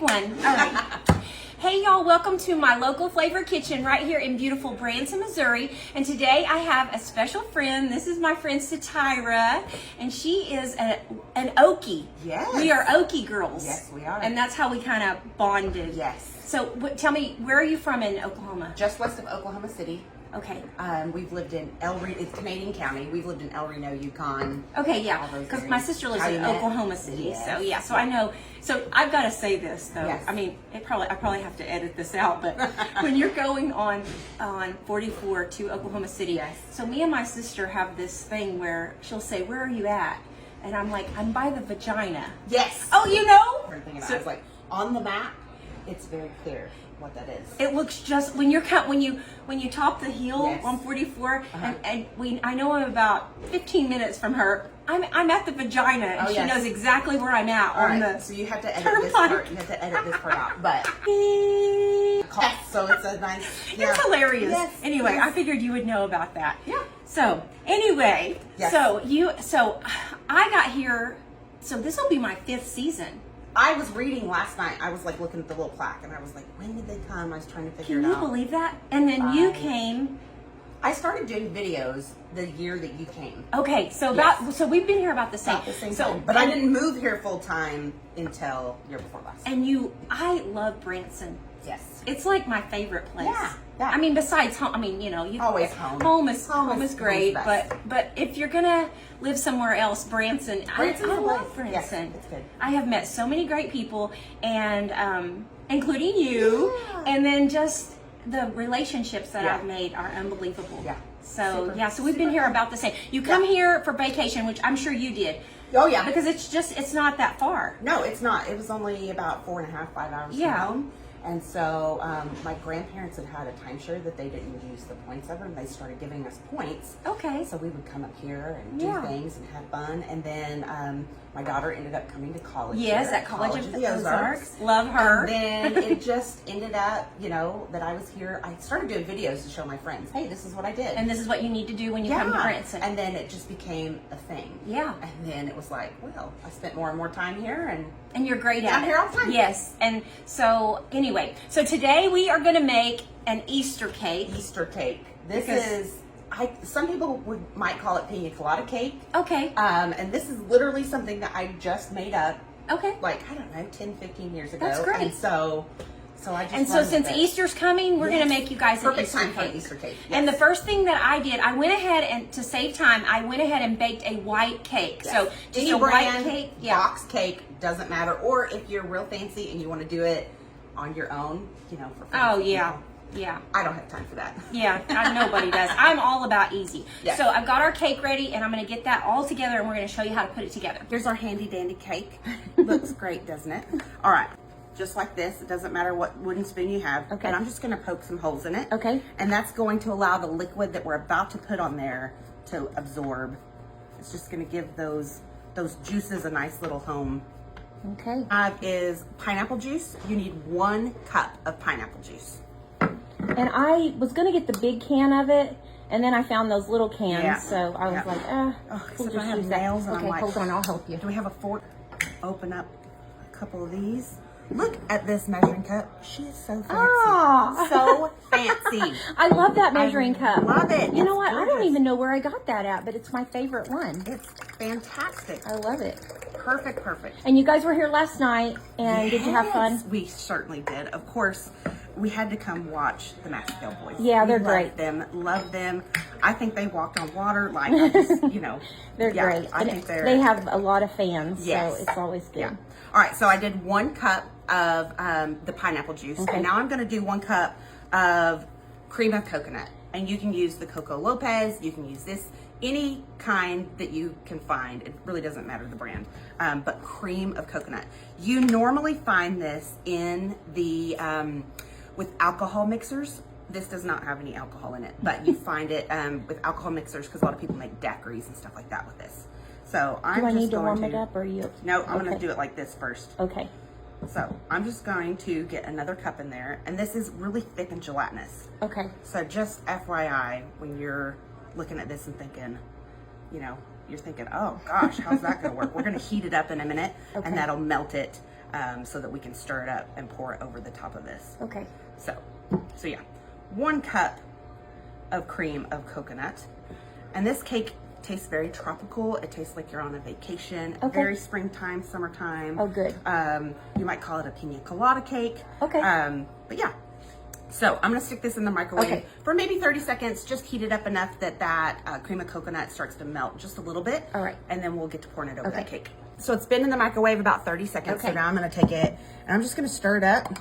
pick one. All right. Hey y'all, welcome to my local flavor kitchen right here in beautiful Branson, Missouri. And today I have a special friend. This is my friend Satirah, and she is an Okie. Yes. We are Okie girls. Yes, we are. And that's how we kind of bonded. Yes. So tell me, where are you from in Oklahoma? Just west of Oklahoma City. Okay. We've lived in it's Canadian County. We've lived in El Reno, Yukon. Okay, yeah, because my sister lives in Oklahoma City, yes. so yeah, so I know. So I've got to say this though. Yes. I mean, I probably have to edit this out, but when you're going on 44 to Oklahoma City, yes. So me and my sister have this thing where she'll say, "Where are you at?" And I'm like, "I'm by the vagina." Yes. Oh, you know? So, I was like, on the map, it's very clear what that is. It looks just when you top the hill yes. on 44, and I know I'm about 15 minutes from her. I'm at the vagina, and she knows exactly where I'm at on the. So you have to edit this part. You have to edit this part out, but so it's a nice. It's hilarious. Yes. Anyway, yes. I figured you would know about that. Yeah. So anyway, yes. so I got here. So this will be my 5th season. I was reading last night. I was like looking at the little plaque, and I was like, "When did they come?" I was trying to figure it out. Can you believe that? And then you came. I started doing videos the year that you came. Okay, so so we've been here about the same. Time. But I didn't move here full time until year before last. And I love Branson. Yes, it's like my favorite place. Yeah. I mean, besides home. I mean, you always home. Home is great, but if you're gonna live somewhere else, Branson. I love Branson. Yes, it's good. I have met so many great people, and including you, and then just the relationships that I've made are unbelievable. Yeah. So so we've been here about the same. You come here for vacation, which I'm sure you did. Oh yeah. Because it's not that far. No, it's not. It was only about 4.5, 5 hours from home. And so my grandparents had a timeshare that they didn't use the points of, and they started giving us points. Okay. So we would come up here and do things and have fun. And then my daughter ended up coming to college. Yes, at College of the Ozarks. Love her. And then it just ended up, that I was here. I started doing videos to show my friends, hey, this is what I did. And this is what you need to do when you come to Branson. And then it just became a thing. Yeah. And then it was like, well, I spent more and more time here, and you're great at it. I'm here all the time. Yes. And so anyway, so today we are going to make an Easter cake. Easter cake. This is, some people might call it pina colada cake. Okay. And this is literally something that I just made up. Okay. Like, I don't know, 10, 15 years ago. That's great. And so I just. And so since Easter's coming, we're going to make you guys an Easter cake. For an Easter cake. Yes. And the first thing that I did, I went ahead and to save time, I went ahead and baked a white cake. Yes. So just any a brand, white cake, box cake, doesn't matter. Or if you're real fancy and you want to do it on your own, for fancy people. Yeah. I don't have time for that. Yeah, nobody does. I'm all about easy. Yes. So I've got our cake ready, and I'm going to get that all together, and we're going to show you how to put it together. Here's our handy dandy cake. Looks great, doesn't it? All right. Just like this. It doesn't matter what wooden spoon you have. Okay. And I'm just going to poke some holes in it. Okay. And that's going to allow the liquid that we're about to put on there to absorb. It's just going to give those juices a nice little home. Okay. Is pineapple juice. You need 1 cup of pineapple juice. And I was going to get the big can of it, and then I found those little cans, Yeah. so I was like, we'll I just have use that. nails and Okay, I'm like, hold on, I'll help you. Do we have a fork? Open up a couple of these. Look at this measuring cup. She is so fancy. Ah. So fancy. I love that measuring cup. Love it. You know what? Gorgeous. I don't even know where I got that at, but it's my favorite one. It's fantastic. I love it. Perfect. And you guys were here last night, and did you have fun? We certainly did. Of course, we had to come watch the Maxfield Boys. Yeah, they're great. Love them. I think they walked on water. Like, I just, They're great. I think they have a lot of fans, yes. so it's always good. Yeah. All right, so I did 1 cup of the pineapple juice. Okay. And now I'm going to do 1 cup of cream of coconut. And you can use the Coco Lopez. You can use this, any kind that you can find. It really doesn't matter the brand. But cream of coconut. You normally find this in the, with alcohol mixers. This does not have any alcohol in it, but you find it with alcohol mixers because a lot of people make daiquiris and stuff like that with this. So Do I need to warm it up, or you? No, I'm going to do it like this first. Okay. So I'm just going to get another cup in there, and this is really thick and gelatinous. Okay. So just FYI, when you're looking at this and thinking, you're thinking, oh gosh, how's that going to work? We're going to heat it up in a minute, and that'll melt it. so that we can stir it up and pour it over the top of this. Okay. So yeah, 1 cup of cream of coconut. And this cake tastes very tropical. It tastes like you're on a vacation. Okay. Very springtime, summertime. Oh, good. You might call it a pina colada cake. Okay. But yeah. So I'm gonna stick this in the microwave Okay. for maybe 30 seconds. Just heat it up enough that cream of coconut starts to melt just a little bit. All right. And then we'll get to pouring it over Okay. that cake. So it's been in the microwave about 30 seconds. So Okay. now I'm gonna take it and I'm just gonna stir it up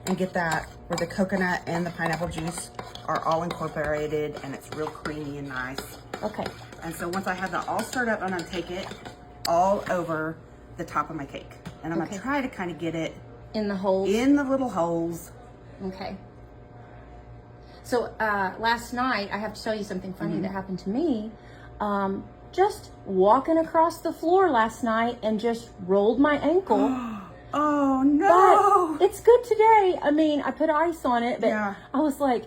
and get that where the coconut and the pineapple juice are all incorporated and it's real creamy and nice. Okay. And so once I have that all stirred up, I'm gonna take it all over the top of my cake. And I'm Okay. gonna try to kind of get it In the holes. in the little holes. Okay. So last night, I have to tell you something funny that happened to me. Just walking across the floor last night and just rolled my ankle. Oh no! But it's good today. I mean, I put ice on it, but Yeah. I was like,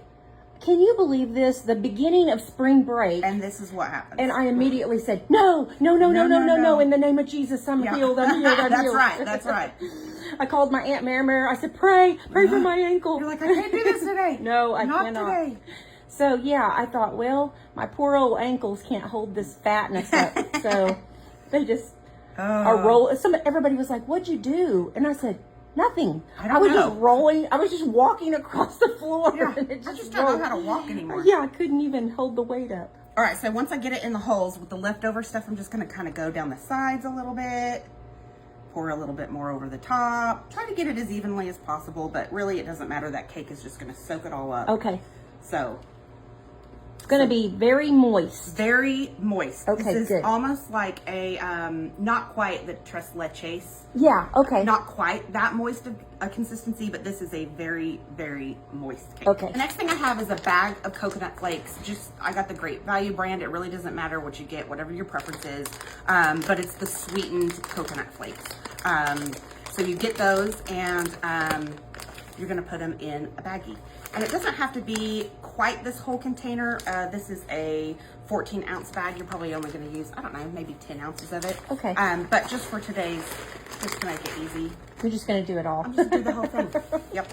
can you believe this? The beginning of spring break. And this is what happens. And I immediately said, no. In the name of Jesus, I'm Yeah. healed, I'm healed, I'm That's healed. right, that's right. I called my Aunt Mary. I said, pray for my ankle. You're like, I can't do this today. No, I Not cannot. today. So yeah, I thought, well, my poor old ankles can't hold this fatness up. So they just are rolling. Everybody was like, what'd you do? And I said, nothing. I don't was know. just rolling. I was just walking across the floor. Yeah, And it I just just don't know rolled. how to walk anymore. Yeah, I couldn't even hold the weight up. All right, so once I get it in the holes with the leftover stuff, I'm just gonna kind of go down the sides a little bit, pour a little bit more over the top, try to get it as evenly as possible, but really it doesn't matter. That cake is just gonna soak it all up. Okay. So It's going to be very moist. very moist. Okay, this is good. almost like a, not quite the tres leches. Yeah, okay. Not quite that moist of a consistency, but this is a very, very moist cake. Okay. The next thing I have is a bag of coconut flakes. I got the Great Value brand. It really doesn't matter what you get, whatever your preference is, but it's the sweetened coconut flakes. So you get those and you're gonna put them in a baggie. And it doesn't have to be quite this whole container. This is a 14-ounce bag. You're probably only gonna use, I don't know, maybe 10 ounces of it. Okay. But just for today's, just to make it easy, You're just going to do it all. I'm just gonna do the whole thing. Yep.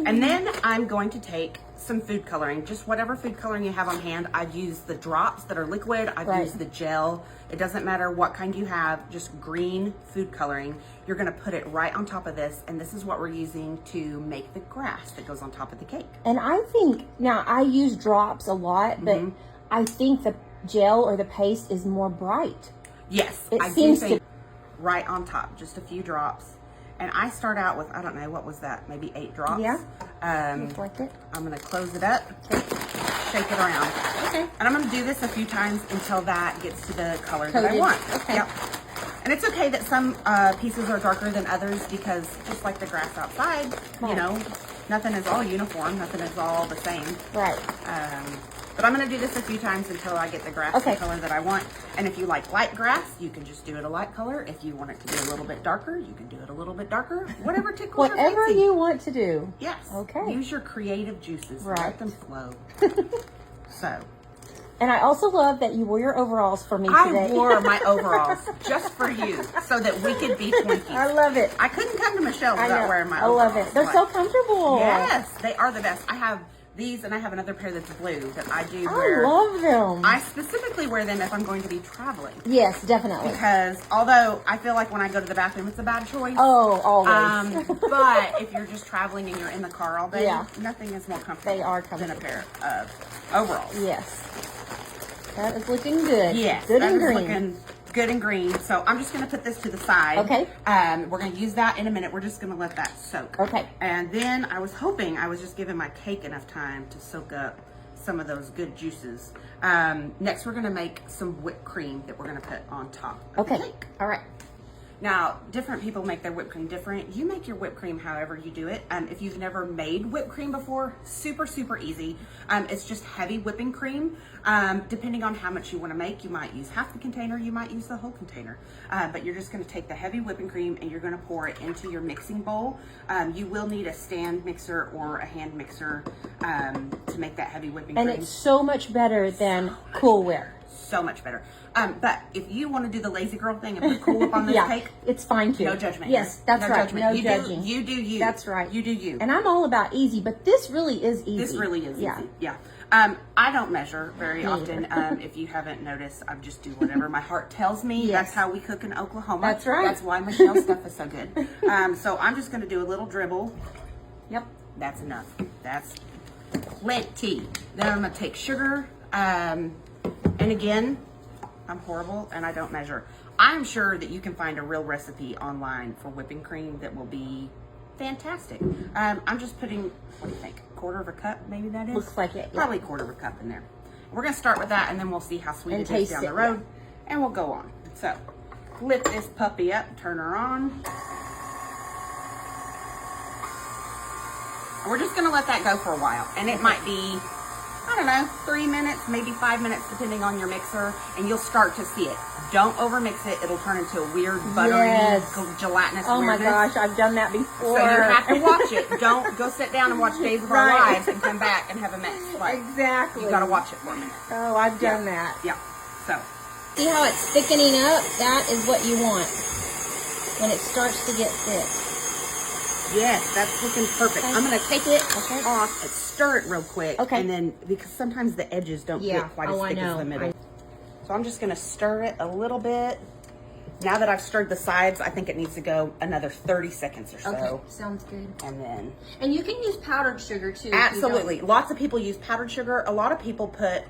And then I'm going to take some food coloring, just whatever food coloring you have on hand. I've used the drops that are liquid. I've Right. used the gel. It doesn't matter what kind you have, just green food coloring. You're gonna put it right on top of this, and this is what we're using to make the grass that goes on top of the cake. And I think, now I use drops a lot, but I think the gel or the paste is more bright. Yes, It I do seems think right on top, just a few drops. And I start out with, I don't know, what was that? Maybe 8 drops. Yeah. Um, Like it. I'm gonna close it up, shake it around. Okay. And I'm gonna do this a few times until that gets to the color that I Coated. want. Okay. Yep. And it's okay that some pieces are darker than others because just like the grass outside, you Right. know, nothing is all uniform, nothing is all the same. Right. But I'm gonna do this a few times until I get the grass Okay. the color that I want. And if you like light grass, you can just do it a light color. If you want it to be a little bit darker, you can do it a little bit darker. Whatever tickles your Whatever fancy. you want to do. Yes. Okay. Use your creative juices. Right. Let them flow. So. And I also love that you wore your overalls for me I today. wore my overalls just for you so that we could be Twinkies. I love it. I couldn't come to Michelle I without know. wearing my I overalls. love it. They're so comfortable. Yes, they are the best. I have these and I have another pair that's blue that I do I wear. love them. I specifically wear them if I'm going to be traveling. Yes, definitely. Because although I feel like when I go to the bathroom it's a bad choice. Oh, always. But if you're just traveling and you're in the car all day, Yeah. nothing is more comfortable They are than a comfortable. pair of overalls. Yes. That is looking good. Yes, Good that and is green. looking good and green. So I'm just going to put this to the side. Okay. We're going to use that in a minute. We're just going to let that soak. Okay. And then I was hoping I was just giving my cake enough time to soak up some of those good juices. Next, we're going to make some whipped cream that we're going to put on top of the Okay. cake. All right. Now, different people make their whipped cream different. You make your whipped cream however you do it. If you've never made whipped cream before, super, super easy. It's just heavy whipping cream. Depending on how much you want to make, you might use half the container, you might use the whole container. But you're just going to take the heavy whipping cream and you're going to pour it into your mixing bowl. You will need a stand mixer or a hand mixer to make that heavy whipping And cream. it's so much better than Cool Whip. So much better. But if you want to do the lazy girl thing and put cool up on this cake, it's fine too. no judgment. Yes, here. that's no right. Judgment. No you judging. You do you. That's right. You do you. And I'm all about easy, but this really is easy. This really is yeah. easy. Yeah. I don't measure very often. If you haven't noticed, I just do whatever my heart tells me. Yes. That's how we cook in Oklahoma. That's right. That's why Michelle's stuff is so good. So I'm just going to do a little dribble. Yep. That's enough. That's plenty. Then I'm going to take sugar. And again, I'm horrible and I don't measure. I'm sure that you can find a real recipe online for whipping cream that will be fantastic. I'm just putting, what do you think? Quarter of a cup, maybe that is? Looks like it. Yeah. Probably a quarter of a cup in there. We're going to start with that and then we'll see how sweet And it is taste down it, the road. And we'll go on. So, flip this puppy up, turn her on. And we're just going to let that go for a while. And it might be, I don't know, 3 minutes, maybe 5 minutes, depending on your mixer, and you'll start to see it. Don't overmix it. It'll turn into a weird, buttery, gelatinous Oh my weirdness. gosh, I've done that before. So you have to watch it. Don't go sit down and watch Days of Our Right. Lives and come back and have a mess. Like, Exactly. you got to watch it for a minute. Oh, I've done that. Yeah. So, See how it's thickening up? That is what you want when it starts to get thick. yes, that's looking perfect. I'm going to take it off and stir it real quick. Okay. And then, because sometimes the edges don't Yeah. get quite Oh, as I thick as know. the middle. So I'm just going to stir it a little bit. Now that I've stirred the sides, I think it needs to go another 30 seconds or so. Okay, sounds good. And then, And you can use powdered sugar too. if you absolutely. Lots of people use powdered sugar. A lot of people put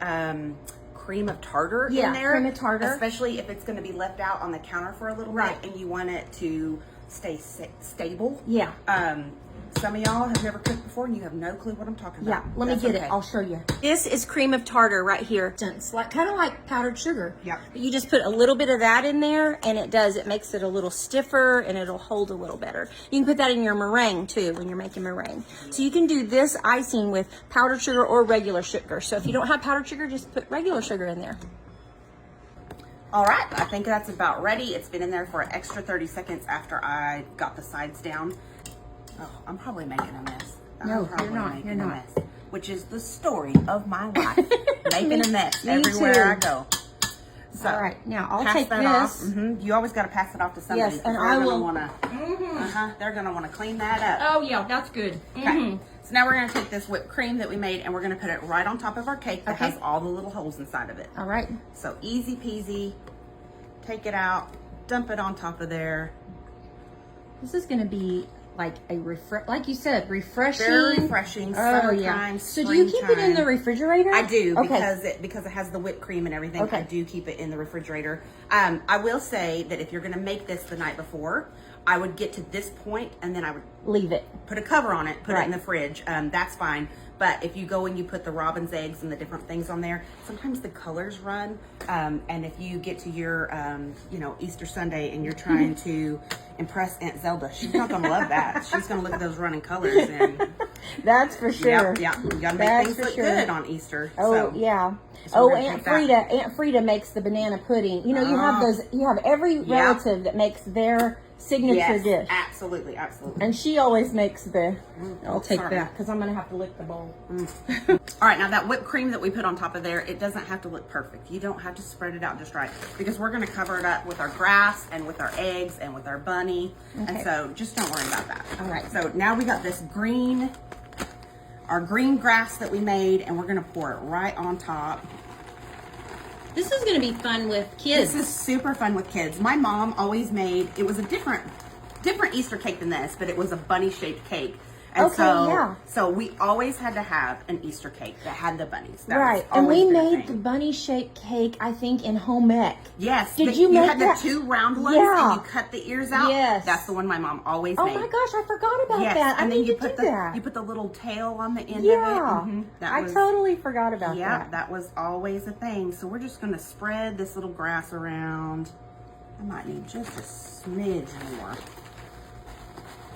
cream of tartar Yeah, in there. cream of tartar. Especially if it's going to be left out on the counter for a little Right. bit and you want it to stay stable. Yeah. Some of y'all have never cooked before and you have no clue what I'm talking Yeah, about. let me That's get okay. it. I'll show you. This is cream of tartar right here. It's like kind of like powdered sugar. Yeah. You just put a little bit of that in there, and it makes it a little stiffer, and it'll hold a little better. You can put that in your meringue too when you're making meringue. So you can do this icing with powdered sugar or regular sugar. So if you don't have powdered sugar, just put regular sugar in there. All right, I think that's about ready. It's been in there for an extra 30 seconds after I got the sides down. Oh, I'm probably making a mess. No, I'm probably you're not. making You're a not. mess, which is the story of my life. Making a mess me everywhere too. I go. So, All right, now I'll pass take that this. off. You always got to pass it off to somebody. Yes, and they're I gonna will- wanna, they're going to want to clean that up. Oh yeah, that's good. Okay. So now we're going to take this whipped cream that we made and we're going to put it right on top of our cake that Okay. has all the little holes inside of it. All right. So easy peasy. Take it out, dump it on top of there. This is going to be like a like you said, refreshing. Very refreshing. Summertime, So do you keep it in the refrigerator? I do Okay. because it has the whipped cream and everything. Okay. I do keep it in the refrigerator. I will say that if you're going to make this the night before, I would get to this point and then I would Leave it. put a cover on it, put it Right. in the fridge. That's fine. But if you go and you put the robin's eggs and the different things on there, sometimes the colors run. And if you get to your, Easter Sunday and you're trying to impress Aunt Zelda, she's not going to love that. She's going to look at those running colors and That's for sure. yeah, you got to make That's things for look sure. good on Easter. Oh so. yeah. So we're gonna Aunt take that. Frida. Aunt Frida makes the banana pudding. You know, you have those. You have every relative that makes their signature Yes, dish, absolutely, absolutely. and she always makes the. I'll take sorry. that because I'm gonna have to lick the bowl. All right, now that whipped cream that we put on top of there, it doesn't have to look perfect. You don't have to spread it out just right because we're going to cover it up with our grass and with our eggs and with our bunny. Okay. And so just don't worry about that. All right. So now we got this our green grass that we made, and we're going to pour it right on top. This is gonna be fun with kids. This is super fun with kids. My mom always made, it was a different Easter cake than this, but it was a bunny-shaped cake. And Okay, so, yeah. so we always had to have an Easter cake that had the bunnies. That Right, was and we always been a made the thing. bunny-shaped cake, I think, in home ec. Yes. Did you you make had that? the two round ones Yeah. and you cut the ears out? Yes. That's the one my mom always Oh made. my gosh, I forgot about Yes. that. I And then need you to put do the that. you put the little tail on the end Yeah, of it. That I was, totally forgot about yeah, that. that was always a thing. So we're just gonna spread this little grass around. I might need just a smidge more.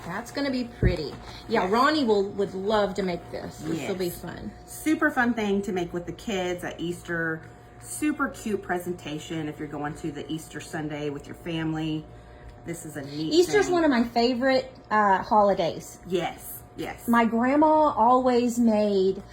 That's gonna be pretty. Yeah, Yes. Ronnie would love to make this. This will be Yes. fun. Super fun thing to make with the kids at Easter. Super cute presentation if you're going to the Easter Sunday with your family. This is a neat Easter's thing. one of my favorite holidays. Yes, yes. My grandma always made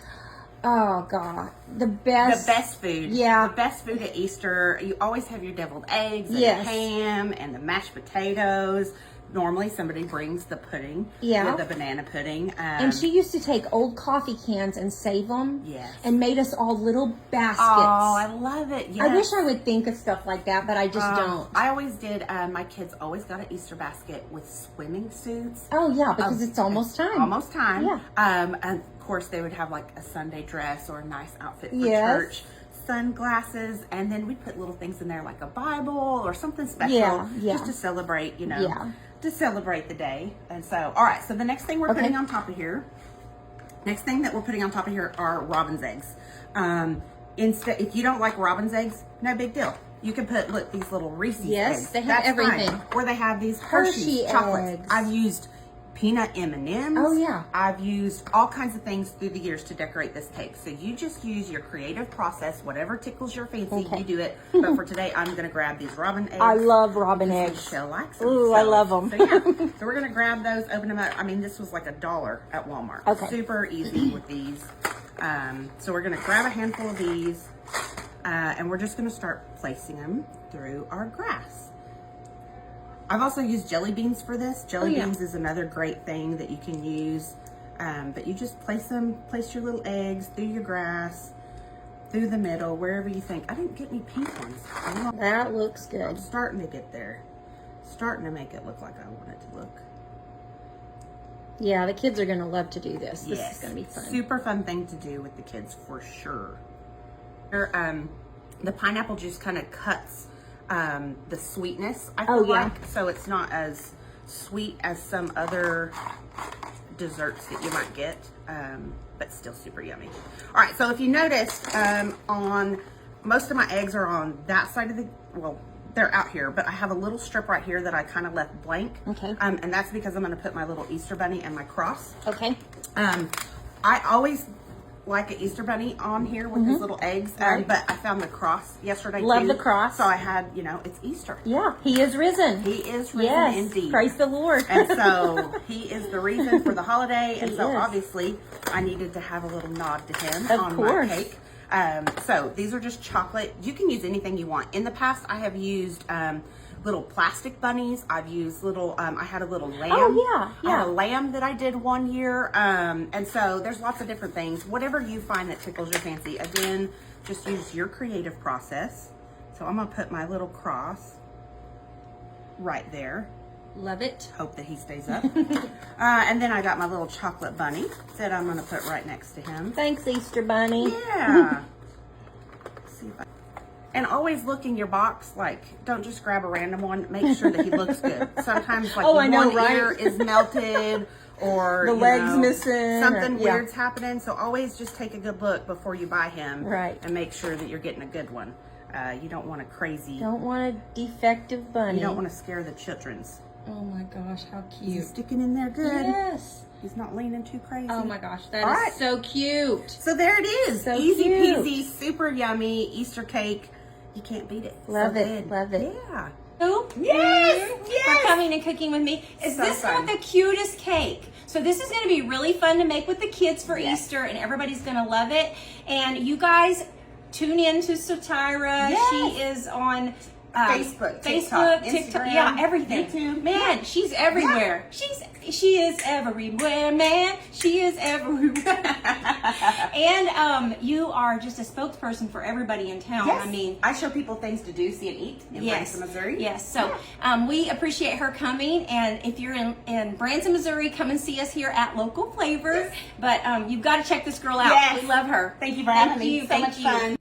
Oh God, the best. The best food. Yeah. The best food at Easter. You always have your deviled eggs and Yes. ham and the mashed potatoes. Normally somebody brings the pudding. Yeah. With the banana pudding. And she used to take old coffee cans and save them. Yes. And made us all little baskets. Oh, I love it. Yes. I wish I would think of stuff like that, but I just don't. I always did. My kids always got an Easter basket with swimming suits. Oh yeah, because it's almost time. Almost time. Yeah. And of course they would have like a Sunday dress or a nice outfit for Yes. church. Sunglasses, and then we put little things in there like a Bible or something special, Yeah. just to celebrate, Yeah. to celebrate the day. And so, all right. So the next thing we're putting on top of here, are robin's eggs. Instead, if you don't like robin's eggs, no big deal. You can put these little Reese's Yes, eggs. they have That's everything. fine. Or they have these Hershey Hershey chocolates. eggs. I've used peanut M&Ms. Oh, yeah. I've used all kinds of things through the years to decorate this cake. So you just use your creative process, whatever tickles your fancy, Okay. you do it. But for today, I'm going to grab these robin eggs. I love robin eggs. Michelle likes them. Ooh, I love them. So, yeah. So we're going to grab those, open them up. I mean, this was like $1 at Walmart. Okay. Super easy with these. So we're going to grab a handful of these, and we're just going to start placing them through our grass. I've also used jelly beans for this. Jelly beans is another great thing that you can use. But you just place your little eggs through your grass, through the middle, wherever you think. I didn't get any pink ones. That looks I'm good. starting to get there. Starting to make it look like I want it to look. Yeah, the kids are going to love to do this. This Yes. is going to be fun. Super fun thing to do with the kids for sure. The pineapple juice kind of cuts the sweetness, I feel yeah. like. So it's not as sweet as some other desserts that you might get, but still super yummy. All right, so if you noticed, on most of my eggs are on that side of they're out here, but I have a little strip right here that I kind of left blank. Okay. And that's because I'm going to put my little Easter bunny and my cross. Okay. I always like an Easter bunny on here with his little eggs, Right. but I found the cross yesterday. Love too. the cross. So I had, it's Easter. Yeah, he is risen. He is risen Yes, indeed. praise the Lord. And so he is the reason for the holiday. And He so is. obviously I needed to have a little nod to him Of on course. my cake. So these are just chocolate. You can use anything you want. In the past, I have used little plastic bunnies. I've used little, I had a little lamb. Oh, yeah, I had yeah. a lamb that I did one year. And so there's lots of different things. Whatever you find that tickles your fancy. Again, just use your creative process. So I'm going to put my little cross right there. Love it. Hope that he stays up. And then I got my little chocolate bunny that I'm going to put right next to him. Thanks, Easter Bunny. Yeah. See if I... And always look in your box, don't just grab a random one. Make sure that he looks good. Sometimes, Oh, I know, one right? ear is melted or The leg's missing, something or- yeah. weird's happening. So always just take a good look before you buy him. Right. And make sure that you're getting a good one. You don't want a crazy... Don't want a defective bunny. You don't want to scare the children's. Oh my gosh, how Is he cute. sticking in there good? Yes. He's not leaning too crazy. Oh my gosh, that is All right. so cute. So there it is. So Easy cute. peasy, super yummy Easter cake. You can't beat it. Love So it, good. love it. Yeah. Who? Yes, For yes. coming and cooking with me. Is So this fun. not the cutest cake? So this is going to be really fun to make with the kids for Yes. Easter, and everybody's going to love it. And you guys tune in to Satirah. Yes. She is on Facebook, TikTok, Instagram, yeah, everything. YouTube. Man, she's everywhere. She is everywhere, man. She is everywhere. And you are just a spokesperson for everybody in town. Yes. I mean, I show people things to do, see, and eat in Branson, Missouri. Yes. So we appreciate her coming. And if you're in Branson, Missouri, come and see us here at Local Flavors. But you've got to check this girl out. Yes. We love her. Thank you for having me. you. So Thank much you. fun.